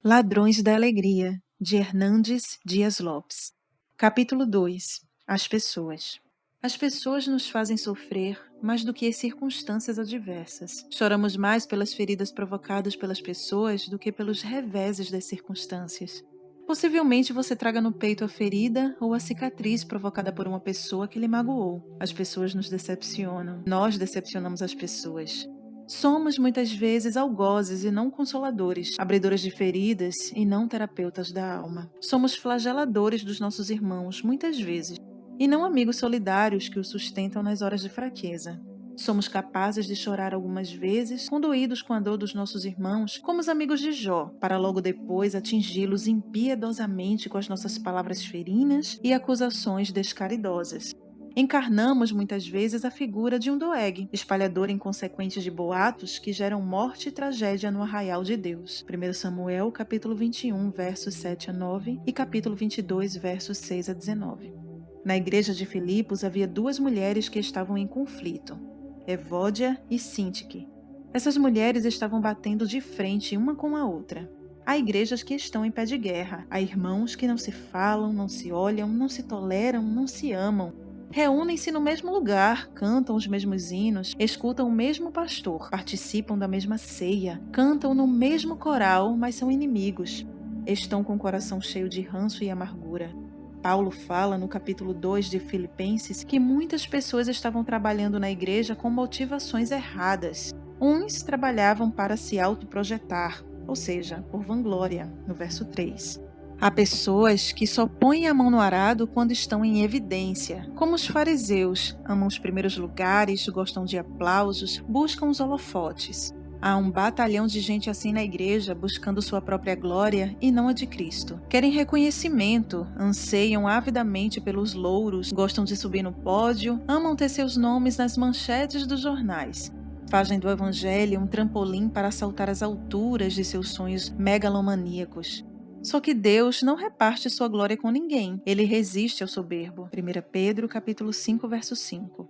Ladrões da Alegria, de Hernandes Dias Lopes. Capítulo 2. As pessoas. As pessoas nos fazem sofrer mais do que as circunstâncias adversas. Choramos mais pelas feridas provocadas pelas pessoas do que pelos reveses das circunstâncias. Possivelmente você traga no peito a ferida ou a cicatriz provocada por uma pessoa que lhe magoou. As pessoas nos decepcionam. Nós decepcionamos as pessoas. Somos muitas vezes algozes e não consoladores, abridores de feridas e não terapeutas da alma. Somos flageladores dos nossos irmãos, muitas vezes, e não amigos solidários que os sustentam nas horas de fraqueza. Somos capazes de chorar algumas vezes, condoídos com a dor dos nossos irmãos, como os amigos de Jó, para logo depois atingi-los impiedosamente com as nossas palavras ferinas e acusações descaridosas. Encarnamos muitas vezes a figura de um Doeg, espalhador inconsequente de boatos que geram morte e tragédia no arraial de Deus. 1 Samuel, capítulo 21, versos 7 a 9 e capítulo 22, versos 6 a 19. Na igreja de Filipos havia duas mulheres que estavam em conflito, Evódia e Sintique. Essas mulheres estavam batendo de frente uma com a outra. Há igrejas que estão em pé de guerra, há irmãos que não se falam, não se olham, não se toleram, não se amam. Reúnem-se no mesmo lugar, cantam os mesmos hinos, escutam o mesmo pastor, participam da mesma ceia, cantam no mesmo coral, mas são inimigos. Estão com o coração cheio de ranço e amargura. Paulo fala no capítulo 2 de Filipenses que muitas pessoas estavam trabalhando na igreja com motivações erradas. Uns trabalhavam para se autoprojetar, ou seja, por vanglória, no verso 3. Há pessoas que só põem a mão no arado quando estão em evidência, como os fariseus, amam os primeiros lugares, gostam de aplausos, buscam os holofotes. Há um batalhão de gente assim na igreja, buscando sua própria glória e não a de Cristo. Querem reconhecimento, anseiam avidamente pelos louros, gostam de subir no pódio, amam ter seus nomes nas manchetes dos jornais. Fazem do evangelho um trampolim para saltar às alturas de seus sonhos megalomaníacos. Só que Deus não reparte sua glória com ninguém. Ele resiste ao soberbo. 1 Pedro, capítulo 5, verso 5.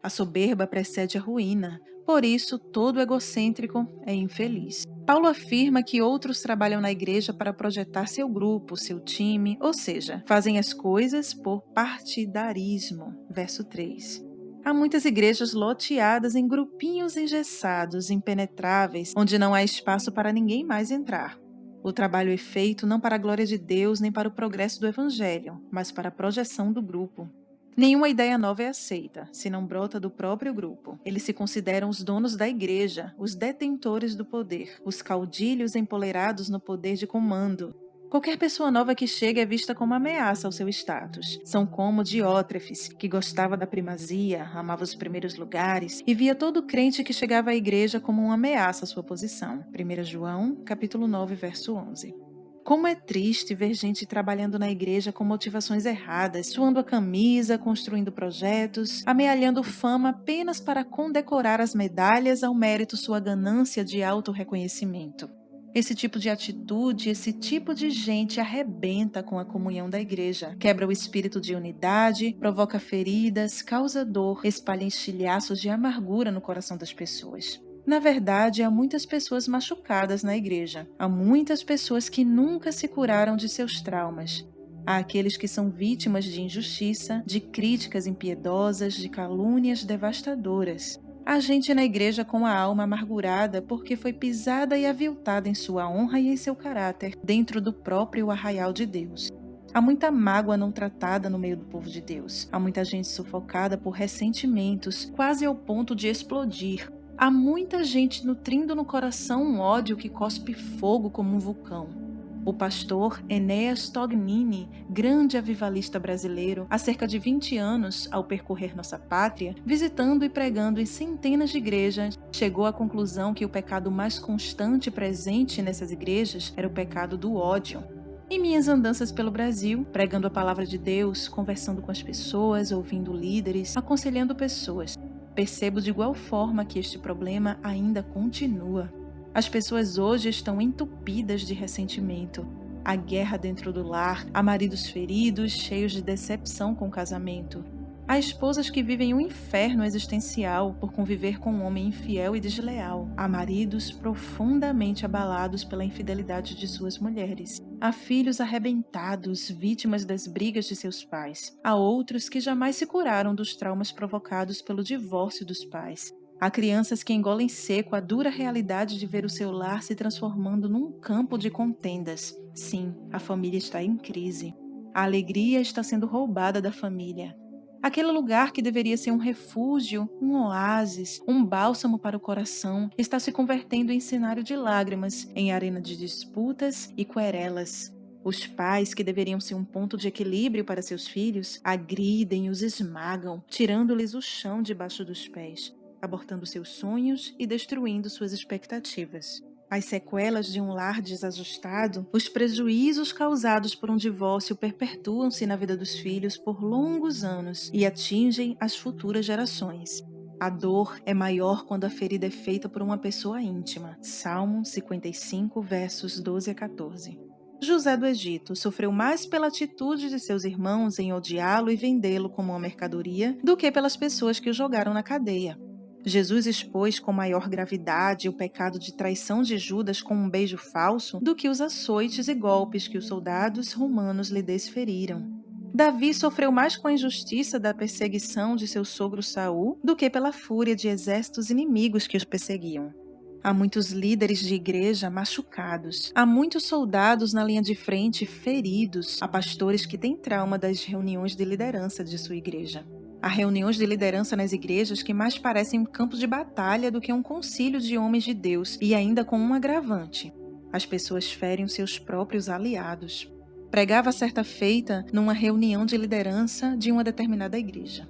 A soberba precede a ruína. Por isso, todo egocêntrico é infeliz. Paulo afirma que outros trabalham na igreja para projetar seu grupo, seu time, ou seja, fazem as coisas por partidarismo. Verso 3. Há muitas igrejas loteadas em grupinhos engessados, impenetráveis, onde não há espaço para ninguém mais entrar. O trabalho é feito não para a glória de Deus nem para o progresso do Evangelho, mas para a projeção do grupo. Nenhuma ideia nova é aceita, se não brota do próprio grupo. Eles se consideram os donos da igreja, os detentores do poder, os caudilhos empoleirados no poder de comando. Qualquer pessoa nova que chega é vista como ameaça ao seu status. São como Diótrefes, que gostava da primazia, amava os primeiros lugares e via todo crente que chegava à igreja como uma ameaça à sua posição. 1 João, capítulo 9, verso 11. Como é triste ver gente trabalhando na igreja com motivações erradas, suando a camisa, construindo projetos, amealhando fama apenas para condecorar as medalhas ao mérito sua ganância de autorreconhecimento. Esse tipo de atitude, esse tipo de gente arrebenta com a comunhão da igreja, quebra o espírito de unidade, provoca feridas, causa dor, espalha estilhaços de amargura no coração das pessoas. Na verdade, há muitas pessoas machucadas na igreja. Há muitas pessoas que nunca se curaram de seus traumas. Há aqueles que são vítimas de injustiça, de críticas impiedosas, de calúnias devastadoras. Há gente na igreja com a alma amargurada porque foi pisada e aviltada em sua honra e em seu caráter, dentro do próprio arraial de Deus. Há muita mágoa não tratada no meio do povo de Deus. Há muita gente sufocada por ressentimentos, quase ao ponto de explodir. Há muita gente nutrindo no coração um ódio que cospe fogo como um vulcão. O pastor Enéas Tognini, grande avivalista brasileiro, há cerca de 20 anos, ao percorrer nossa pátria, visitando e pregando em centenas de igrejas, chegou à conclusão que o pecado mais constante presente nessas igrejas era o pecado do ódio. Em minhas andanças pelo Brasil, pregando a palavra de Deus, conversando com as pessoas, ouvindo líderes, aconselhando pessoas, percebo de igual forma que este problema ainda continua. As pessoas hoje estão entupidas de ressentimento. Há guerra dentro do lar, há maridos feridos, cheios de decepção com o casamento. Há esposas que vivem um inferno existencial por conviver com um homem infiel e desleal. Há maridos profundamente abalados pela infidelidade de suas mulheres. Há filhos arrebentados, vítimas das brigas de seus pais. Há outros que jamais se curaram dos traumas provocados pelo divórcio dos pais. Há crianças que engolem seco a dura realidade de ver o seu lar se transformando num campo de contendas. Sim, a família está em crise. A alegria está sendo roubada da família. Aquele lugar que deveria ser um refúgio, um oásis, um bálsamo para o coração, está se convertendo em cenário de lágrimas, em arena de disputas e querelas. Os pais, que deveriam ser um ponto de equilíbrio para seus filhos, agridem e os esmagam, tirando-lhes o chão debaixo dos pés, abortando seus sonhos e destruindo suas expectativas. As sequelas de um lar desajustado, os prejuízos causados por um divórcio perpetuam-se na vida dos filhos por longos anos e atingem as futuras gerações. A dor é maior quando a ferida é feita por uma pessoa íntima. Salmo 55, versos 12 a 14. José do Egito sofreu mais pela atitude de seus irmãos em odiá-lo e vendê-lo como uma mercadoria do que pelas pessoas que o jogaram na cadeia. Jesus expôs com maior gravidade o pecado de traição de Judas com um beijo falso do que os açoites e golpes que os soldados romanos lhe desferiram. Davi sofreu mais com a injustiça da perseguição de seu sogro Saul do que pela fúria de exércitos inimigos que os perseguiam. Há muitos líderes de igreja machucados. Há muitos soldados na linha de frente feridos. Há pastores que têm trauma das reuniões de liderança de sua igreja. Há reuniões de liderança nas igrejas que mais parecem um campo de batalha do que um concílio de homens de Deus, e ainda com um agravante: as pessoas ferem os seus próprios aliados. Pregava certa feita numa reunião de liderança de uma determinada igreja.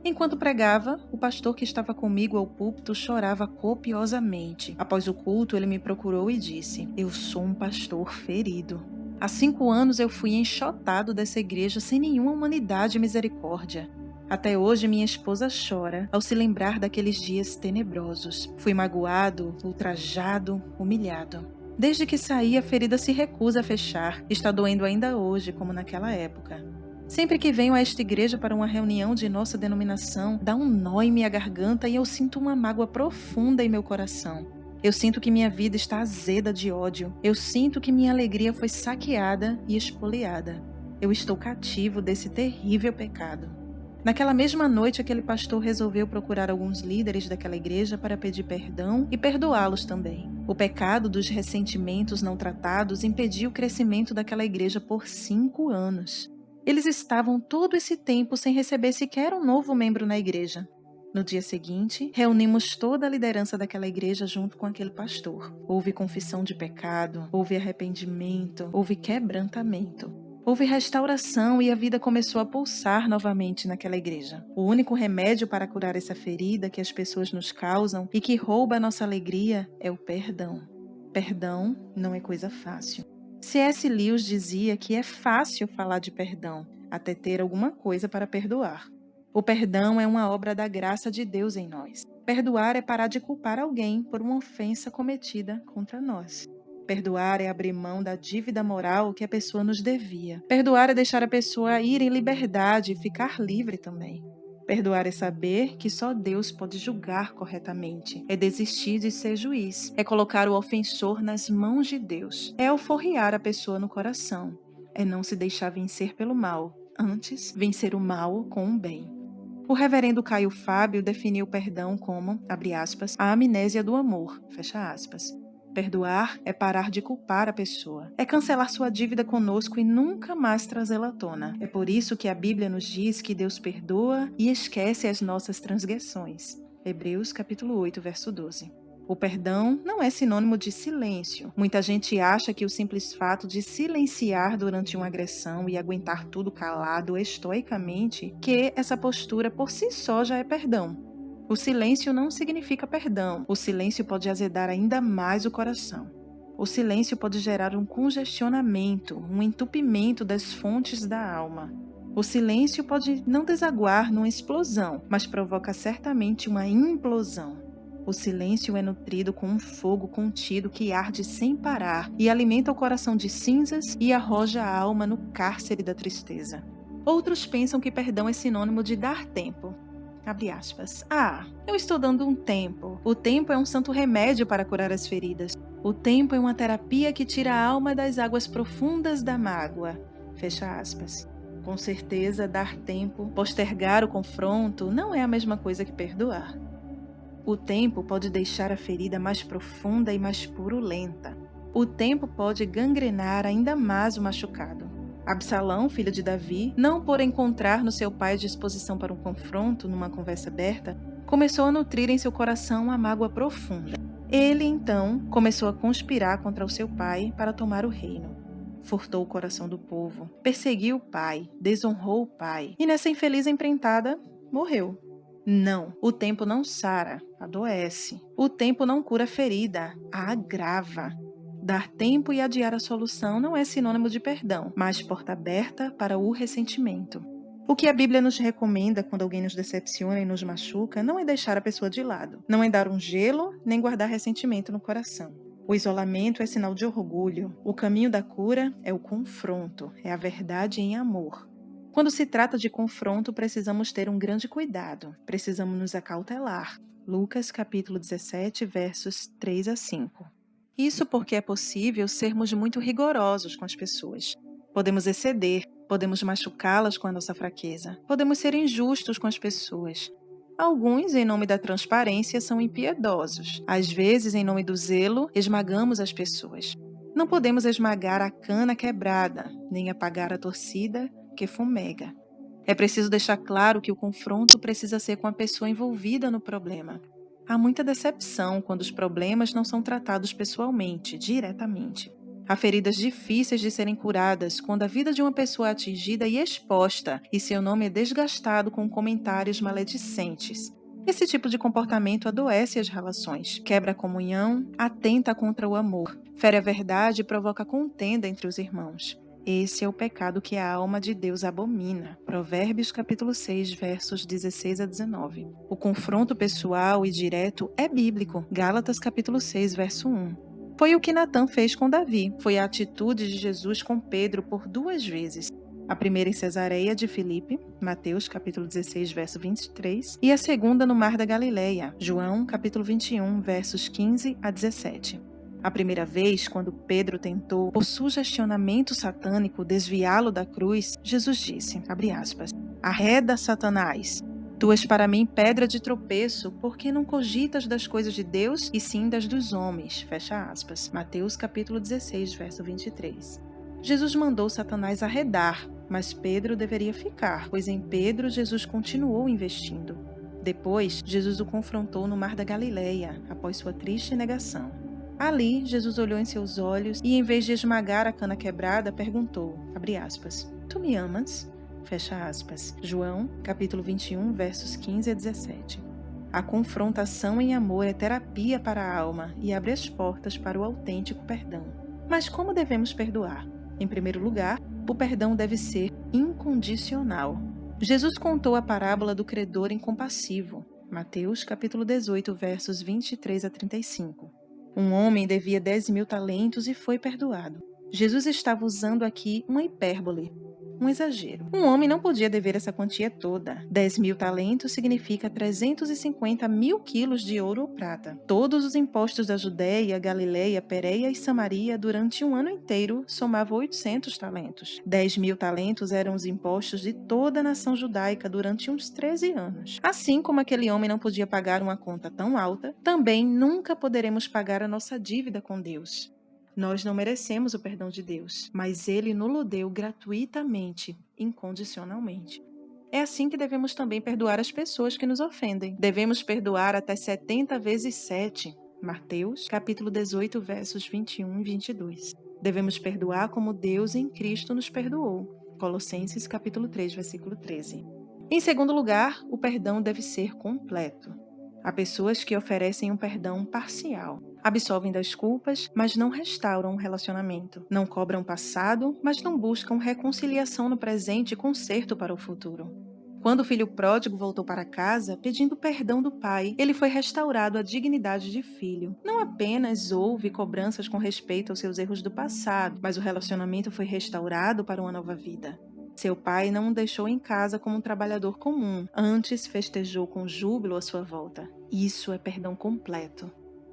Enquanto pregava, o pastor que estava comigo ao púlpito chorava copiosamente. Após o culto, ele me procurou e disse: "Eu sou um pastor ferido. Há 5 anos eu fui enxotado dessa igreja sem nenhuma humanidade e misericórdia. Até hoje minha esposa chora ao se lembrar daqueles dias tenebrosos. Fui magoado, ultrajado, humilhado. Desde que saí, a ferida se recusa a fechar. Está doendo ainda hoje, como naquela época. Sempre que venho a esta igreja para uma reunião de nossa denominação, dá um nó em minha garganta e eu sinto uma mágoa profunda em meu coração. Eu sinto que minha vida está azeda de ódio. Eu sinto que minha alegria foi saqueada e espoliada. Eu estou cativo desse terrível pecado." Naquela mesma noite, aquele pastor resolveu procurar alguns líderes daquela igreja para pedir perdão e perdoá-los também. O pecado dos ressentimentos não tratados impediu o crescimento daquela igreja por 5 anos. Eles estavam todo esse tempo sem receber sequer um novo membro na igreja. No dia seguinte, reunimos toda a liderança daquela igreja junto com aquele pastor. Houve confissão de pecado, houve arrependimento, houve quebrantamento. Houve restauração e a vida começou a pulsar novamente naquela igreja. O único remédio para curar essa ferida que as pessoas nos causam e que rouba a nossa alegria é o perdão. Perdão não é coisa fácil. C.S. Lewis dizia que é fácil falar de perdão, até ter alguma coisa para perdoar. O perdão é uma obra da graça de Deus em nós. Perdoar é parar de culpar alguém por uma ofensa cometida contra nós. Perdoar é abrir mão da dívida moral que a pessoa nos devia. Perdoar é deixar a pessoa ir em liberdade e ficar livre também. Perdoar é saber que só Deus pode julgar corretamente. É desistir de ser juiz. É colocar o ofensor nas mãos de Deus. É alforriar a pessoa no coração. É não se deixar vencer pelo mal. Antes, vencer o mal com o bem. O reverendo Caio Fábio definiu o perdão como, abre aspas, a amnésia do amor, fecha aspas. Perdoar é parar de culpar a pessoa. É cancelar sua dívida conosco e nunca mais trazê-la à tona. É por isso que a Bíblia nos diz que Deus perdoa e esquece as nossas transgressões. Hebreus capítulo 8, verso 12. O perdão não é sinônimo de silêncio. Muita gente acha que o simples fato de silenciar durante uma agressão e aguentar tudo calado estoicamente, que essa postura por si só já é perdão. O silêncio não significa perdão. O silêncio pode azedar ainda mais o coração. O silêncio pode gerar um congestionamento, um entupimento das fontes da alma. O silêncio pode não desaguar numa explosão, mas provoca certamente uma implosão. O silêncio é nutrido com um fogo contido que arde sem parar e alimenta o coração de cinzas e arroja a alma no cárcere da tristeza. Outros pensam que perdão é sinônimo de dar tempo. Abre aspas. Ah, eu estou dando um tempo. O tempo é um santo remédio para curar as feridas. O tempo é uma terapia que tira a alma das águas profundas da mágoa. Fecha aspas. Com certeza, dar tempo, postergar o confronto, não é a mesma coisa que perdoar. O tempo pode deixar a ferida mais profunda e mais purulenta. O tempo pode gangrenar ainda mais o machucado. Absalão, filho de Davi, não por encontrar no seu pai disposição para um confronto numa conversa aberta, começou a nutrir em seu coração uma mágoa profunda. Ele, então, começou a conspirar contra o seu pai para tomar o reino. Furtou o coração do povo, perseguiu o pai, desonrou o pai, e nessa infeliz empreitada, morreu. Não, o tempo não sara, adoece. O tempo não cura a ferida, a agrava. Dar tempo e adiar a solução não é sinônimo de perdão, mas porta aberta para o ressentimento. O que a Bíblia nos recomenda quando alguém nos decepciona e nos machuca não é deixar a pessoa de lado, não é dar um gelo, nem guardar ressentimento no coração. O isolamento é sinal de orgulho. O caminho da cura é o confronto, é a verdade em amor. Quando se trata de confronto, precisamos ter um grande cuidado, precisamos nos acautelar. Lucas capítulo 17, versos 3 a 5. Isso porque é possível sermos muito rigorosos com as pessoas. Podemos exceder, podemos machucá-las com a nossa fraqueza, podemos ser injustos com as pessoas. Alguns, em nome da transparência, são impiedosos. Às vezes, em nome do zelo, esmagamos as pessoas. Não podemos esmagar a cana quebrada, nem apagar a torcida que fumega. É preciso deixar claro que o confronto precisa ser com a pessoa envolvida no problema. Há muita decepção quando os problemas não são tratados pessoalmente, diretamente. Há feridas difíceis de serem curadas quando a vida de uma pessoa é atingida e exposta e seu nome é desgastado com comentários maledicentes. Esse tipo de comportamento adoece as relações, quebra a comunhão, atenta contra o amor, fere a verdade e provoca contenda entre os irmãos. Esse é o pecado que a alma de Deus abomina. Provérbios capítulo 6, versos 16 a 19. O confronto pessoal e direto é bíblico. Gálatas capítulo 6, verso 1. Foi o que Natã fez com Davi. Foi a atitude de Jesus com Pedro por 2 vezes. A primeira em Cesareia de Filipe, Mateus capítulo 16, verso 23, e a segunda no Mar da Galileia, João capítulo 21, versos 15 a 17. A primeira vez, quando Pedro tentou, por sugestionamento satânico, desviá-lo da cruz, Jesus disse, abre aspas, arreda, Satanás, tu és para mim pedra de tropeço, porque não cogitas das coisas de Deus e sim das dos homens, fecha aspas. Mateus capítulo 16, verso 23. Jesus mandou Satanás arredar, mas Pedro deveria ficar, pois em Pedro Jesus continuou investindo. Depois, Jesus o confrontou no Mar da Galileia, após sua triste negação. Ali, Jesus olhou em seus olhos e, em vez de esmagar a cana quebrada, perguntou, abre aspas, tu me amas? Fecha aspas. João, capítulo 21, versos 15 a 17. A confrontação em amor é terapia para a alma e abre as portas para o autêntico perdão. Mas como devemos perdoar? Em primeiro lugar, o perdão deve ser incondicional. Jesus contou a parábola do credor incompassivo. Mateus, capítulo 18, versos 23 a 35. Um homem devia 10.000 talentos e foi perdoado. Jesus estava usando aqui uma hipérbole, um exagero. Um homem não podia dever essa quantia toda. 10.000 talentos significa 350 mil quilos de ouro ou prata. Todos os impostos da Judéia, Galileia, Pérea e Samaria durante um ano inteiro somavam 800 talentos. 10.000 talentos eram os impostos de toda a nação judaica durante uns 13 anos. Assim como aquele homem não podia pagar uma conta tão alta, também nunca poderemos pagar a nossa dívida com Deus. Nós não merecemos o perdão de Deus, mas Ele nos deu gratuitamente, incondicionalmente. É assim que devemos também perdoar as pessoas que nos ofendem. Devemos perdoar até 70 vezes 7. Mateus, capítulo 18, versos 21 e 22. Devemos perdoar como Deus em Cristo nos perdoou. Colossenses, capítulo 3, versículo 13. Em segundo lugar, o perdão deve ser completo. Há pessoas que oferecem um perdão parcial. Absolvem das culpas, mas não restauram o relacionamento. Não cobram o passado, mas não buscam reconciliação no presente e conserto para o futuro. Quando o filho pródigo voltou para casa, pedindo perdão do pai, ele foi restaurado à dignidade de filho. Não apenas houve cobranças com respeito aos seus erros do passado, mas o relacionamento foi restaurado para uma nova vida. Seu pai não o deixou em casa como um trabalhador comum, antes festejou com júbilo a sua volta. Isso é perdão completo.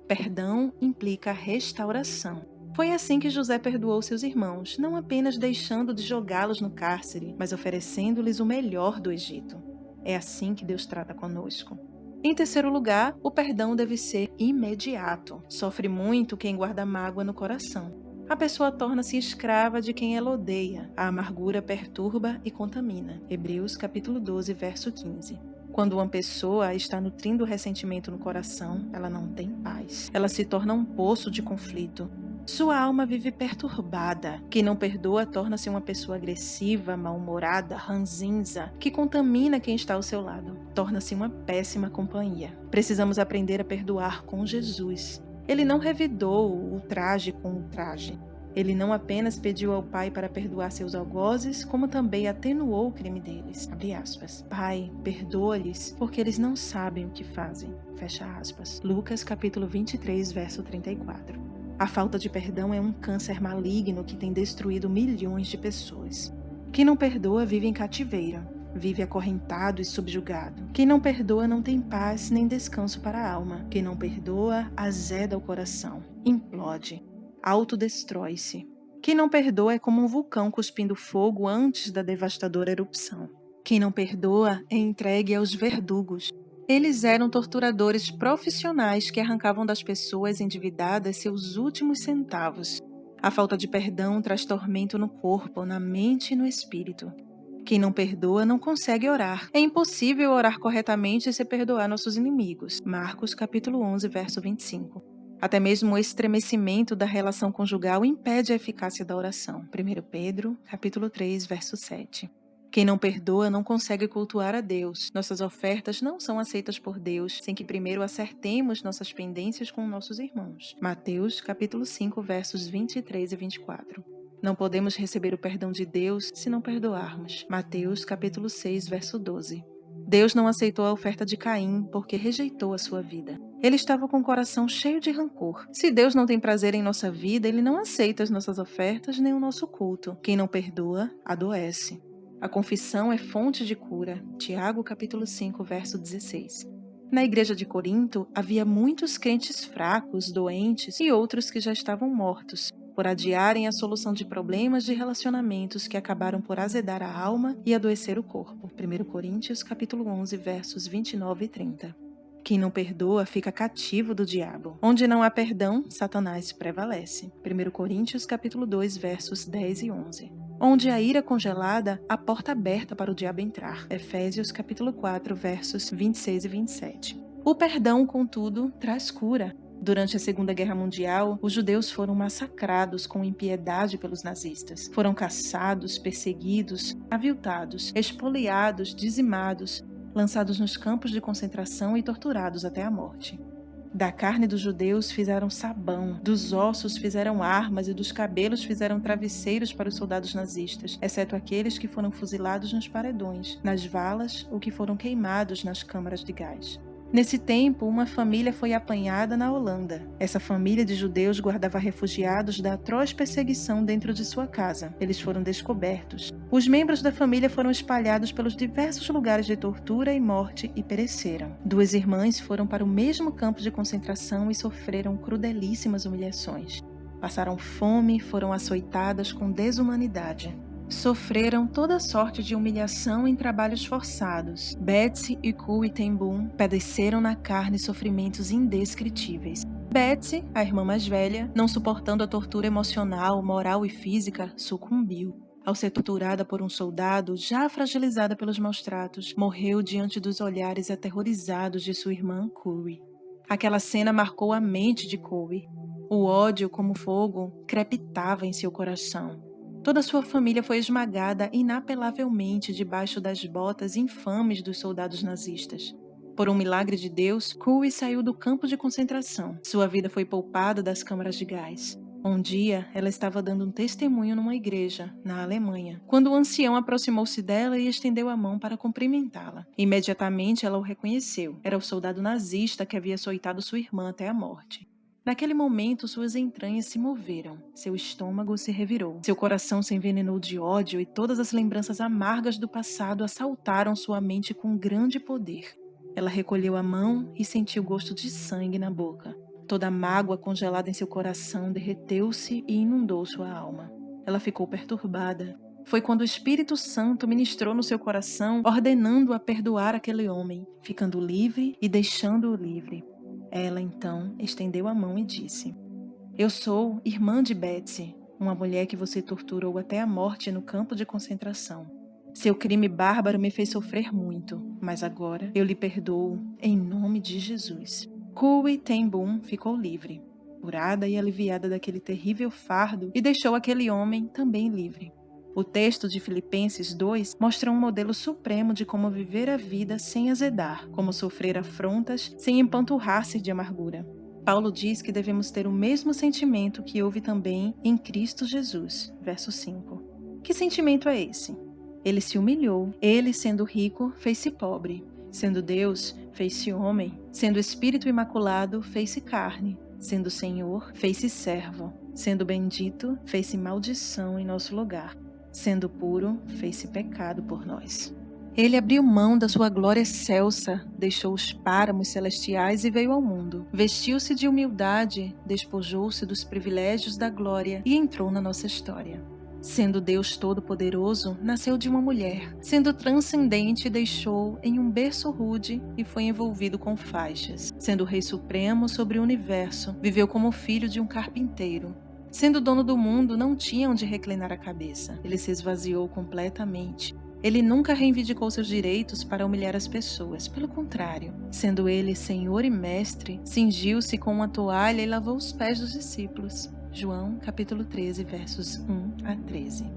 Perdão implica restauração. Foi assim que José perdoou seus irmãos, não apenas deixando de jogá-los no cárcere, mas oferecendo-lhes o melhor do Egito. É assim que Deus trata conosco. Em terceiro lugar, o perdão deve ser imediato. Sofre muito quem guarda mágoa no coração. A pessoa torna-se escrava de quem ela odeia. A amargura perturba e contamina. Hebreus capítulo 12, verso 15. Quando uma pessoa está nutrindo ressentimento no coração, ela não tem paz. Ela se torna um poço de conflito. Sua alma vive perturbada. Quem não perdoa torna-se uma pessoa agressiva, mal-humorada, ranzinza, que contamina quem está ao seu lado. Torna-se uma péssima companhia. Precisamos aprender a perdoar com Jesus. Ele não revidou o ultraje com ultraje. Ele não apenas pediu ao Pai para perdoar seus algozes, como também atenuou o crime deles. Abre aspas. Pai, perdoa-lhes, porque eles não sabem o que fazem. Fecha aspas. Lucas capítulo 23, verso 34. A falta de perdão é um câncer maligno que tem destruído milhões de pessoas. Quem não perdoa vive em cativeiro. Vive acorrentado e subjugado. Quem não perdoa não tem paz nem descanso para a alma. Quem não perdoa azeda o coração, implode, autodestrói-se. Quem não perdoa é como um vulcão cuspindo fogo antes da devastadora erupção. Quem não perdoa é entregue aos verdugos. Eles eram torturadores profissionais que arrancavam das pessoas endividadas seus últimos centavos. A falta de perdão traz tormento no corpo, na mente e no espírito. Quem não perdoa não consegue orar. É impossível orar corretamente sem perdoar nossos inimigos. Marcos capítulo 11, verso 25. Até mesmo o estremecimento da relação conjugal impede a eficácia da oração. 1 Pedro capítulo 3, verso 7. Quem não perdoa não consegue cultuar a Deus. Nossas ofertas não são aceitas por Deus sem que primeiro acertemos nossas pendências com nossos irmãos. Mateus capítulo 5, versos 23 e 24. Não podemos receber o perdão de Deus se não perdoarmos. Mateus capítulo 6, verso 12. Deus não aceitou a oferta de Caim porque rejeitou a sua vida. Ele estava com o coração cheio de rancor. Se Deus não tem prazer em nossa vida, Ele não aceita as nossas ofertas nem o nosso culto. Quem não perdoa, adoece. A confissão é fonte de cura. Tiago capítulo 5, verso 16. Na igreja de Corinto, havia muitos crentes fracos, doentes e outros que já estavam mortos, por adiarem a solução de problemas de relacionamentos que acabaram por azedar a alma e adoecer o corpo. 1 Coríntios capítulo 11, versos 29 e 30. Quem não perdoa fica cativo do diabo. Onde não há perdão, Satanás prevalece. 1 Coríntios capítulo 2, versos 10 e 11. Onde há ira congelada, a porta aberta para o diabo entrar. Efésios capítulo 4, versos 26 e 27. O perdão, contudo, traz cura. Durante a Segunda Guerra Mundial, os judeus foram massacrados com impiedade pelos nazistas. Foram caçados, perseguidos, aviltados, expoliados, dizimados, lançados nos campos de concentração e torturados até a morte. Da carne dos judeus fizeram sabão, dos ossos fizeram armas e dos cabelos fizeram travesseiros para os soldados nazistas, exceto aqueles que foram fuzilados nos paredões, nas valas ou que foram queimados nas câmaras de gás. Nesse tempo, uma família foi apanhada na Holanda. Essa família de judeus guardava refugiados da atroz perseguição dentro de sua casa. Eles foram descobertos. Os membros da família foram espalhados pelos diversos lugares de tortura e morte e pereceram. Duas irmãs foram para o mesmo campo de concentração e sofreram crudelíssimas humilhações. Passaram fome, foram açoitadas com desumanidade. Sofreram toda sorte de humilhação em trabalhos forçados. Betsy e Cui Ten Boom padeceram na carne sofrimentos indescritíveis. Betsy, a irmã mais velha, não suportando a tortura emocional, moral e física, sucumbiu. Ao ser torturada por um soldado, já fragilizada pelos maus tratos, morreu diante dos olhares aterrorizados de sua irmã Cui. Aquela cena marcou a mente de Cui. O ódio, como fogo, crepitava em seu coração. Toda sua família foi esmagada inapelavelmente debaixo das botas infames dos soldados nazistas. Por um milagre de Deus, Cui saiu do campo de concentração. Sua vida foi poupada das câmaras de gás. Um dia, ela estava dando um testemunho numa igreja, na Alemanha, quando o ancião aproximou-se dela e estendeu a mão para cumprimentá-la. Imediatamente ela o reconheceu. Era o soldado nazista que havia açoitado sua irmã até a morte. Naquele momento, suas entranhas se moveram, seu estômago se revirou, seu coração se envenenou de ódio e todas as lembranças amargas do passado assaltaram sua mente com grande poder. Ela recolheu a mão e sentiu o gosto de sangue na boca. Toda a mágoa congelada em seu coração derreteu-se e inundou sua alma. Ela ficou perturbada. Foi quando o Espírito Santo ministrou no seu coração, ordenando-a perdoar aquele homem, ficando livre e deixando-o livre. Ela, então, estendeu a mão e disse: Eu sou irmã de Betsy, uma mulher que você torturou até a morte no campo de concentração. Seu crime bárbaro me fez sofrer muito, mas agora eu lhe perdoo em nome de Jesus. Cui Ten Boom ficou livre, curada e aliviada daquele terrível fardo, e deixou aquele homem também livre. O texto de Filipenses 2 mostra um modelo supremo de como viver a vida sem azedar, como sofrer afrontas sem empanturrar-se de amargura. Paulo diz que devemos ter o mesmo sentimento que houve também em Cristo Jesus. Verso 5. Que sentimento é esse? Ele se humilhou, ele, sendo rico, fez-se pobre. Sendo Deus, fez-se homem. Sendo Espírito imaculado, fez-se carne. Sendo Senhor, fez-se servo. Sendo bendito, fez-se maldição em nosso lugar. Sendo puro, fez-se pecado por nós. Ele abriu mão da sua glória excelsa, deixou os páramos celestiais e veio ao mundo. Vestiu-se de humildade, despojou-se dos privilégios da glória e entrou na nossa história. Sendo Deus Todo-Poderoso, nasceu de uma mulher. Sendo transcendente, deixou em um berço rude e foi envolvido com faixas. Sendo Rei Supremo sobre o universo, viveu como filho de um carpinteiro. Sendo dono do mundo, não tinha onde reclinar a cabeça. Ele se esvaziou completamente. Ele nunca reivindicou seus direitos para humilhar as pessoas. Pelo contrário, sendo ele Senhor e Mestre, cingiu-se com uma toalha e lavou os pés dos discípulos. João, capítulo 13, versos 1 a 13.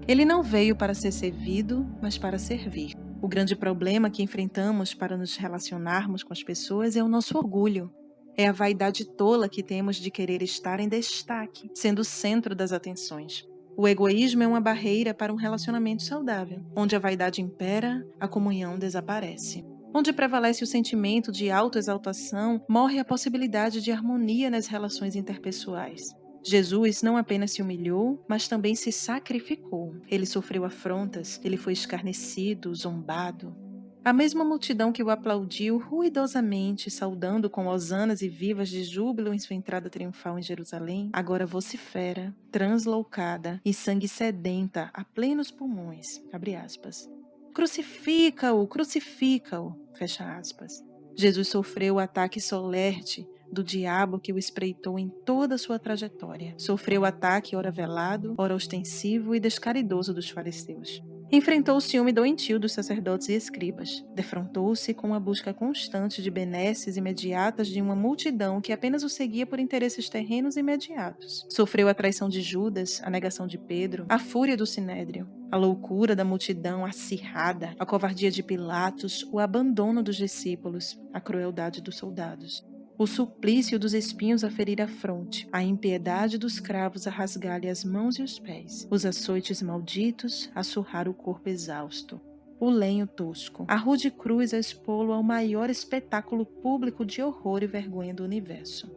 Ele não veio para ser servido, mas para servir. O grande problema que enfrentamos para nos relacionarmos com as pessoas é o nosso orgulho. É a vaidade tola que temos de querer estar em destaque, sendo o centro das atenções. O egoísmo é uma barreira para um relacionamento saudável. Onde a vaidade impera, a comunhão desaparece. Onde prevalece o sentimento de autoexaltação, morre a possibilidade de harmonia nas relações interpessoais. Jesus não apenas se humilhou, mas também se sacrificou. Ele sofreu afrontas, ele foi escarnecido, zombado. A mesma multidão que o aplaudiu ruidosamente, saudando com hosanas e vivas de júbilo em sua entrada triunfal em Jerusalém, agora vocifera, transloucada e sangue sedenta a plenos pulmões. Abre aspas. Crucifica-o, crucifica-o. Fecha aspas. Jesus sofreu o ataque solerte do diabo que o espreitou em toda a sua trajetória. Sofreu o ataque ora velado, ora ostensivo e descaridoso dos fariseus. Enfrentou o ciúme doentio dos sacerdotes e escribas. Defrontou-se com a busca constante de benesses imediatas de uma multidão que apenas o seguia por interesses terrenos imediatos. Sofreu a traição de Judas, a negação de Pedro, a fúria do sinédrio, a loucura da multidão acirrada, a covardia de Pilatos, o abandono dos discípulos, a crueldade dos soldados. O suplício dos espinhos a ferir a fronte, a impiedade dos cravos a rasgar-lhe as mãos e os pés, os açoites malditos a surrar o corpo exausto, o lenho tosco, a rude cruz a expô-lo ao maior espetáculo público de horror e vergonha do universo.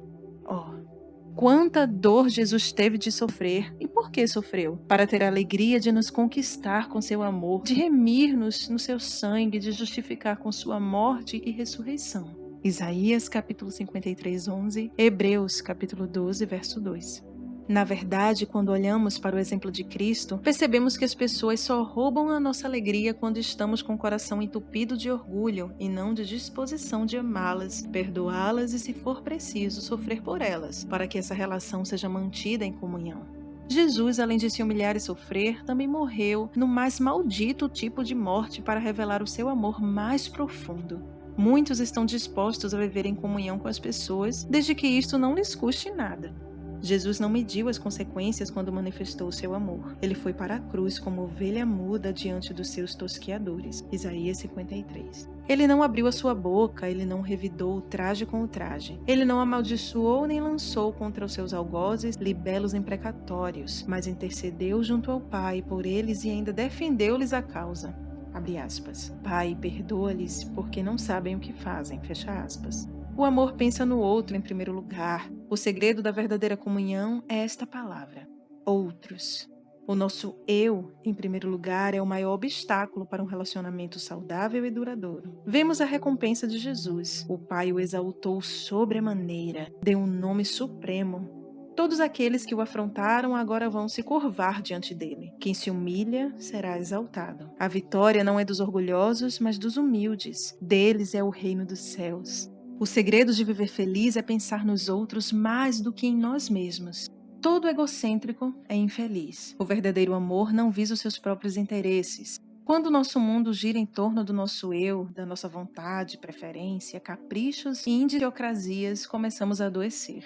Quanta dor Jesus teve de sofrer! E por que sofreu? Para ter a alegria de nos conquistar com seu amor, de remir-nos no seu sangue, de justificar com sua morte e ressurreição. Isaías, capítulo 53, 11, Hebreus, capítulo 12, verso 2. Na verdade, quando olhamos para o exemplo de Cristo, percebemos que as pessoas só roubam a nossa alegria quando estamos com o coração entupido de orgulho e não de disposição de amá-las, perdoá-las e, se for preciso, sofrer por elas, para que essa relação seja mantida em comunhão. Jesus, além de se humilhar e sofrer, também morreu no mais maldito tipo de morte para revelar o seu amor mais profundo. Muitos estão dispostos a viver em comunhão com as pessoas, desde que isto não lhes custe nada. Jesus não mediu as consequências quando manifestou o seu amor. Ele foi para a cruz como ovelha muda diante dos seus tosqueadores. Isaías 53. Ele não abriu a sua boca, ele não revidou o traje com o traje. Ele não amaldiçoou nem lançou contra os seus algozes libelos imprecatórios, mas intercedeu junto ao Pai por eles e ainda defendeu-lhes a causa. Abre aspas. Pai, perdoa-lhes, porque não sabem o que fazem. Fecha aspas. O amor pensa no outro em primeiro lugar. O segredo da verdadeira comunhão é esta palavra: outros. O nosso eu, em primeiro lugar, é o maior obstáculo para um relacionamento saudável e duradouro. Vemos a recompensa de Jesus. O Pai o exaltou sobremaneira, deu um nome supremo. Todos aqueles que o afrontaram agora vão se curvar diante dele. Quem se humilha será exaltado. A vitória não é dos orgulhosos, mas dos humildes. Deles é o reino dos céus. O segredo de viver feliz é pensar nos outros mais do que em nós mesmos. Todo egocêntrico é infeliz. O verdadeiro amor não visa os seus próprios interesses. Quando o nosso mundo gira em torno do nosso eu, da nossa vontade, preferência, caprichos e idiosincrasias, começamos a adoecer.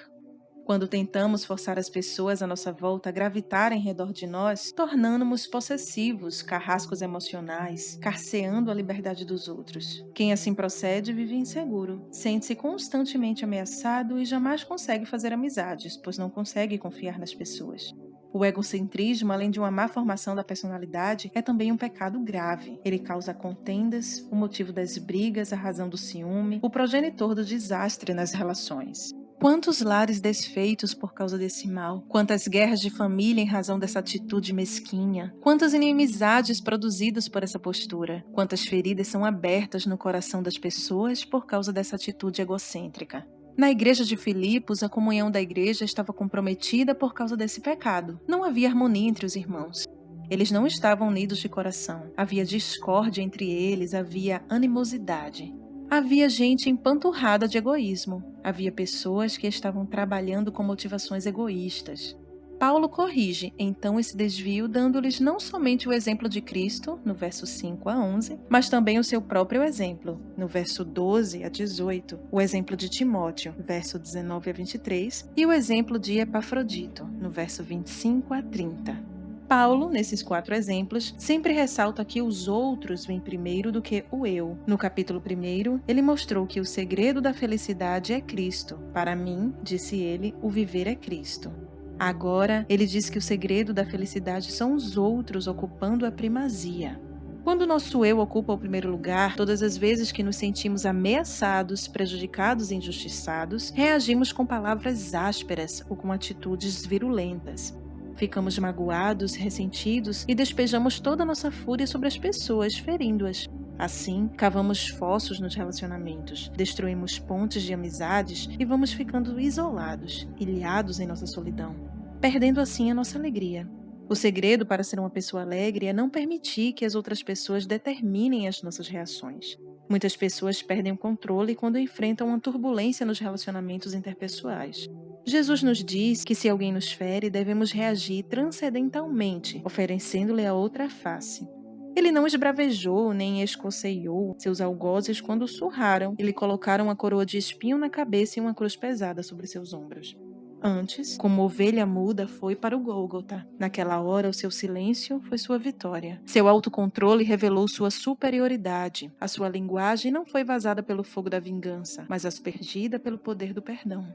Quando tentamos forçar as pessoas à nossa volta a gravitar em redor de nós, tornamos-nos possessivos, carrascos emocionais, carceando a liberdade dos outros. Quem assim procede vive inseguro, sente-se constantemente ameaçado e jamais consegue fazer amizades, pois não consegue confiar nas pessoas. O egocentrismo, além de uma má formação da personalidade, é também um pecado grave. Ele causa contendas, o motivo das brigas, a razão do ciúme, o progenitor do desastre nas relações. Quantos lares desfeitos por causa desse mal? Quantas guerras de família em razão dessa atitude mesquinha? Quantas inimizades produzidas por essa postura? Quantas feridas são abertas no coração das pessoas por causa dessa atitude egocêntrica? Na igreja de Filipos, a comunhão da igreja estava comprometida por causa desse pecado. Não havia harmonia entre os irmãos. Eles não estavam unidos de coração. Havia discórdia entre eles, havia animosidade. Havia gente empanturrada de egoísmo. Havia pessoas que estavam trabalhando com motivações egoístas. Paulo corrige, então, esse desvio, dando-lhes não somente o exemplo de Cristo, no verso 5 a 11, mas também o seu próprio exemplo, no verso 12 a 18, o exemplo de Timóteo, verso 19 a 23, e o exemplo de Epafrodito, no verso 25 a 30. Paulo, nesses 4 exemplos, sempre ressalta que os outros vêm primeiro do que o eu. No capítulo 1, ele mostrou que o segredo da felicidade é Cristo. Para mim, disse ele, o viver é Cristo. Agora, ele diz que o segredo da felicidade são os outros ocupando a primazia. Quando o nosso eu ocupa o primeiro lugar, todas as vezes que nos sentimos ameaçados, prejudicados e injustiçados, reagimos com palavras ásperas ou com atitudes virulentas. Ficamos magoados, ressentidos e despejamos toda a nossa fúria sobre as pessoas, ferindo-as. Assim, cavamos fossos nos relacionamentos, destruímos pontes de amizades e vamos ficando isolados, ilhados em nossa solidão, perdendo assim a nossa alegria. O segredo para ser uma pessoa alegre é não permitir que as outras pessoas determinem as nossas reações. Muitas pessoas perdem o controle quando enfrentam uma turbulência nos relacionamentos interpessoais. Jesus nos diz que se alguém nos fere, devemos reagir transcendentalmente, oferecendo-lhe a outra face. Ele não esbravejou nem escoceiou seus algozes quando o surraram e lhe colocaram uma coroa de espinho na cabeça e uma cruz pesada sobre seus ombros. Antes, como ovelha muda, foi para o Gólgota. Naquela hora, o seu silêncio foi sua vitória. Seu autocontrole revelou sua superioridade. A sua linguagem não foi vazada pelo fogo da vingança, mas aspergida pelo poder do perdão.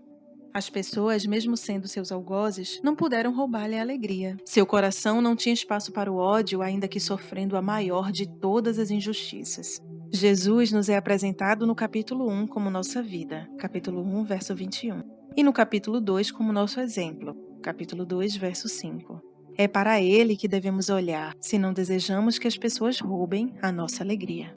As pessoas, mesmo sendo seus algozes, não puderam roubar-lhe a alegria. Seu coração não tinha espaço para o ódio, ainda que sofrendo a maior de todas as injustiças. Jesus nos é apresentado no capítulo 1 como nossa vida, capítulo 1, verso 21, e no capítulo 2 como nosso exemplo, capítulo 2, verso 5. É para ele que devemos olhar, se não desejamos que as pessoas roubem a nossa alegria.